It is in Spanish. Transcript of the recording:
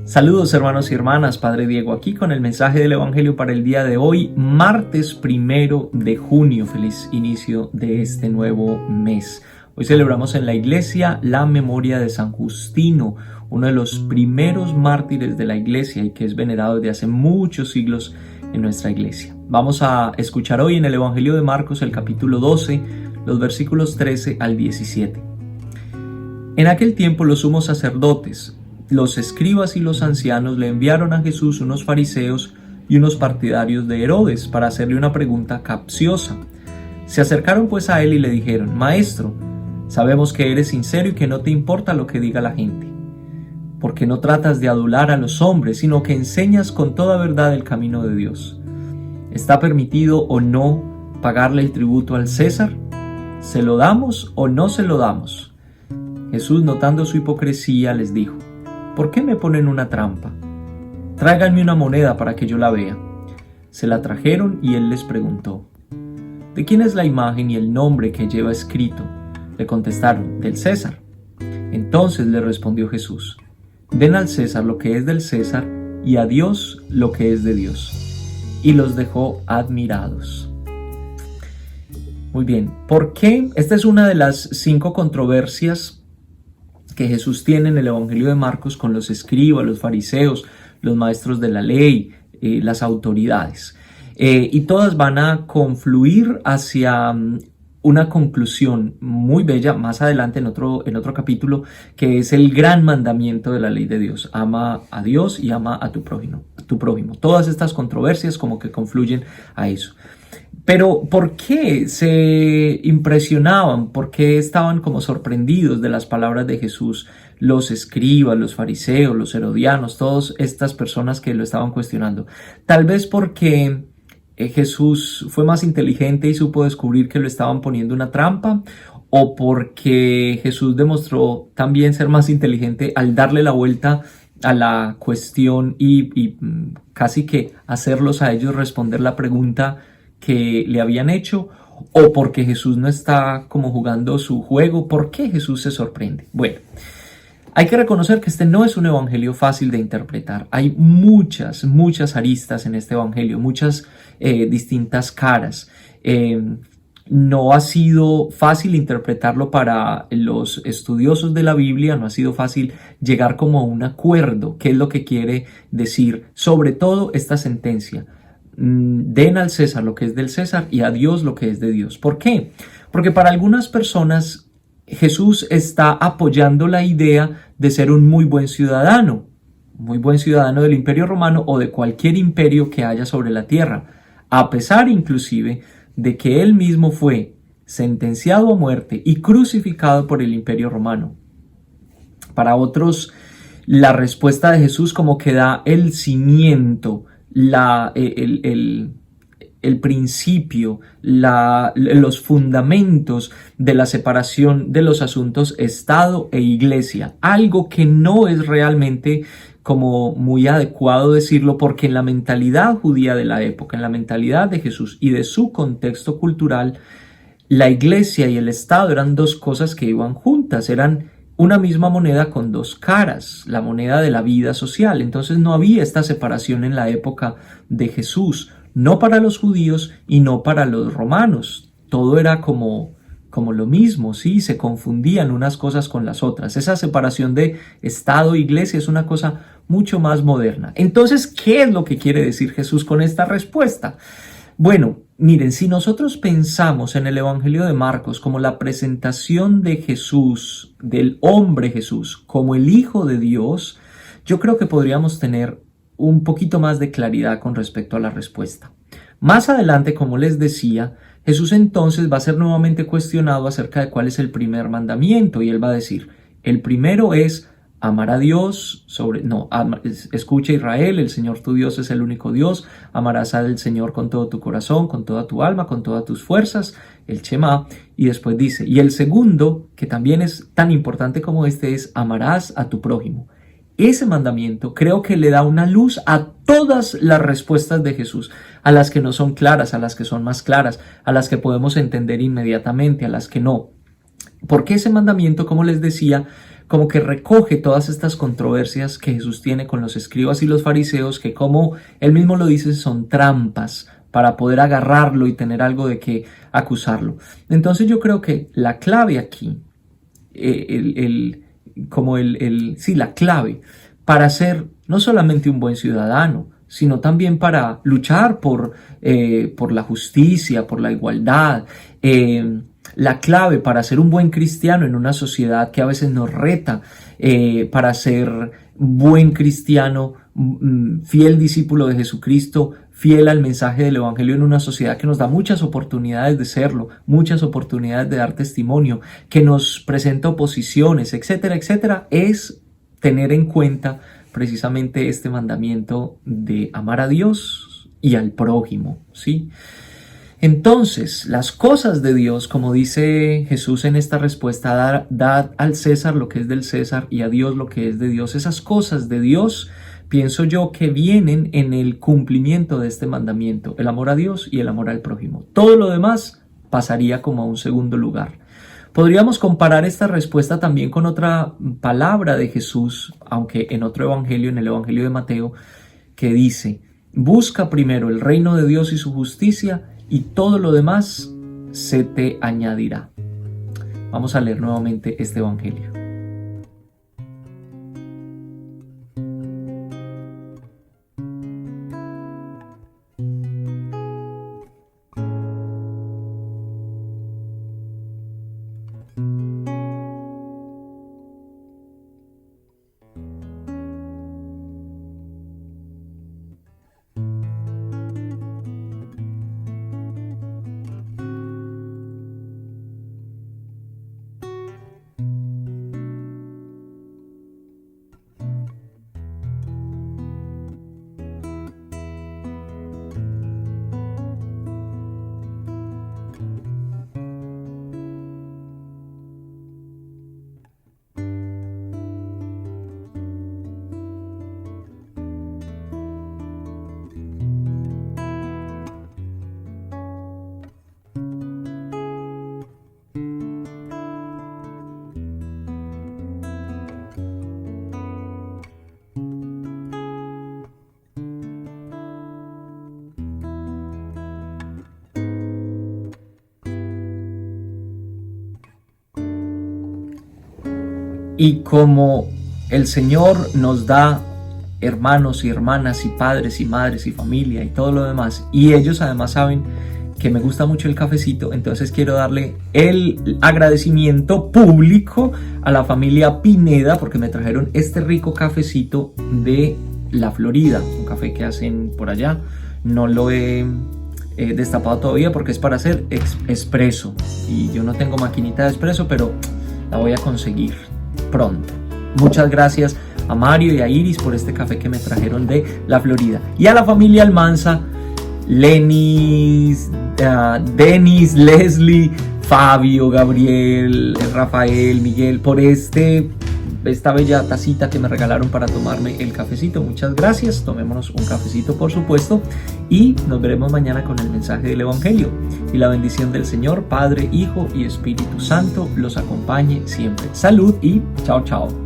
Saludos hermanos y hermanas, Padre Diego aquí con el mensaje del Evangelio para el día de hoy, martes 1 de junio. Feliz inicio de este nuevo mes. Hoy celebramos en la iglesia la memoria de San Justino, uno de los primeros mártires de la iglesia y que es venerado desde hace muchos siglos en nuestra iglesia. Vamos a escuchar hoy en el Evangelio de Marcos el capítulo 12, los versículos 13 al 17. En aquel tiempo los sumos sacerdotes, los escribas y los ancianos le enviaron a Jesús unos fariseos y unos partidarios de Herodes para hacerle una pregunta capciosa. Se acercaron pues a él y le dijeron: Maestro, sabemos que eres sincero y que no te importa lo que diga la gente, porque no tratas de adular a los hombres, sino que enseñas con toda verdad el camino de Dios. ¿Está permitido o no pagarle el tributo al César? ¿Se lo damos o no se lo damos? Jesús, notando su hipocresía, les dijo: ¿Por qué me ponen una trampa? Tráiganme una moneda para que yo la vea. Se la trajeron y él les preguntó: ¿De quién es la imagen y el nombre que lleva escrito? Le contestaron: del César. Entonces le respondió Jesús: Den al César lo que es del César y a Dios lo que es de Dios. Y los dejó admirados. Muy bien, ¿por qué? Esta es una de las 5 controversias que Jesús tiene en el Evangelio de Marcos con los escribas, los fariseos, los maestros de la ley, las autoridades. Y todas van a confluir hacia una conclusión muy bella más adelante en otro capítulo, que es el gran mandamiento de la ley de Dios: ama a Dios y ama a tu prójimo. Todas estas controversias como que confluyen a eso. Pero ¿por qué se impresionaban? ¿Por qué estaban como sorprendidos de las palabras de Jesús? Los escribas, los fariseos, los herodianos, todas estas personas que lo estaban cuestionando. Tal vez porque Jesús fue más inteligente y supo descubrir que lo estaban poniendo una trampa, o porque Jesús demostró también ser más inteligente al darle la vuelta a la cuestión y casi que hacerlos a ellos responder la pregunta que le habían hecho, o porque Jesús no está como jugando su juego. ¿Por qué Jesús se sorprende? Bueno, hay que reconocer que este no es un evangelio fácil de interpretar. Hay muchas aristas en este evangelio, muchas distintas caras. No ha sido fácil interpretarlo para los estudiosos de la Biblia, no ha sido fácil llegar como a un acuerdo. ¿Qué es lo que quiere decir? Sobre todo esta sentencia: den al César lo que es del César y a Dios lo que es de Dios. ¿Por qué? Porque para algunas personas Jesús está apoyando la idea de ser un muy buen ciudadano del Imperio Romano o de cualquier imperio que haya sobre la tierra, a pesar inclusive de que él mismo fue sentenciado a muerte y crucificado por el Imperio Romano. Para otros, la respuesta de Jesús como que da el cimiento, el principio, los fundamentos de la separación de los asuntos Estado e Iglesia, algo que no es realmente como muy adecuado decirlo, porque en la mentalidad judía de la época, en la mentalidad de Jesús y de su contexto cultural, la Iglesia y el Estado eran dos cosas que iban juntas, eran una misma moneda con dos caras, la moneda de la vida social. Entonces no había esta separación en la época de Jesús, no para los judíos y no para los romanos. Todo era como lo mismo, ¿sí? Se confundían unas cosas con las otras. Esa separación de Estado e Iglesia es una cosa mucho más moderna. Entonces, ¿qué es lo que quiere decir Jesús con esta respuesta? Bueno, miren, si nosotros pensamos en el Evangelio de Marcos como la presentación de Jesús, del hombre Jesús, como el Hijo de Dios, yo creo que podríamos tener un poquito más de claridad con respecto a la respuesta. Más adelante, como les decía, Jesús entonces va a ser nuevamente cuestionado acerca de cuál es el primer mandamiento, y él va a decir: el primero es amar a Dios escucha Israel, el Señor tu Dios es el único Dios, amarás al Señor con todo tu corazón, con toda tu alma, con todas tus fuerzas, el Shema. Y después dice: y el segundo, que también es tan importante como este, es amarás a tu prójimo. Ese mandamiento creo que le da una luz a todas las respuestas de Jesús, a las que no son claras, a las que son más claras, a las que podemos entender inmediatamente, a las que no. Porque ese mandamiento, como les decía, como que recoge todas estas controversias que Jesús tiene con los escribas y los fariseos, que como él mismo lo dice, son trampas para poder agarrarlo y tener algo de que acusarlo. Entonces yo creo que la clave aquí, la clave para ser no solamente un buen ciudadano, sino también para luchar por la justicia, por la igualdad, la clave para ser un buen cristiano en una sociedad que a veces nos reta, para ser buen cristiano, fiel discípulo de Jesucristo, fiel al mensaje del Evangelio en una sociedad que nos da muchas oportunidades de serlo, muchas oportunidades de dar testimonio, que nos presenta oposiciones, etcétera, etcétera, es tener en cuenta precisamente este mandamiento de amar a Dios y al prójimo, ¿sí? Entonces, las cosas de Dios, como dice Jesús en esta respuesta, dad al César lo que es del César y a Dios lo que es de Dios. Esas cosas de Dios, pienso yo, que vienen en el cumplimiento de este mandamiento, el amor a Dios y el amor al prójimo. Todo lo demás pasaría como a un segundo lugar. Podríamos comparar esta respuesta también con otra palabra de Jesús, aunque en otro evangelio, en el evangelio de Mateo, que dice: busca primero el reino de Dios y su justicia, y todo lo demás se te añadirá. Vamos a leer nuevamente este evangelio. Y como el Señor nos da hermanos y hermanas y padres y madres y familia y todo lo demás, y ellos además saben que me gusta mucho el cafecito, entonces quiero darle el agradecimiento público a la familia Pineda porque me trajeron este rico cafecito de la Florida, un café que hacen por allá. No lo he destapado todavía porque es para hacer expreso y yo no tengo maquinita de expreso, pero la voy a conseguir pronto. Muchas gracias a Mario y a Iris por este café que me trajeron de la Florida, y a la familia Almanza, Lenis, Denis, Leslie, Fabio, Gabriel, Rafael, Miguel, por esta bella tacita que me regalaron para tomarme el cafecito. Muchas gracias, tomémonos un cafecito por supuesto, y nos veremos mañana con el mensaje del Evangelio. Y la bendición del Señor, Padre, Hijo y Espíritu Santo los acompañe siempre. Salud y chao, chao.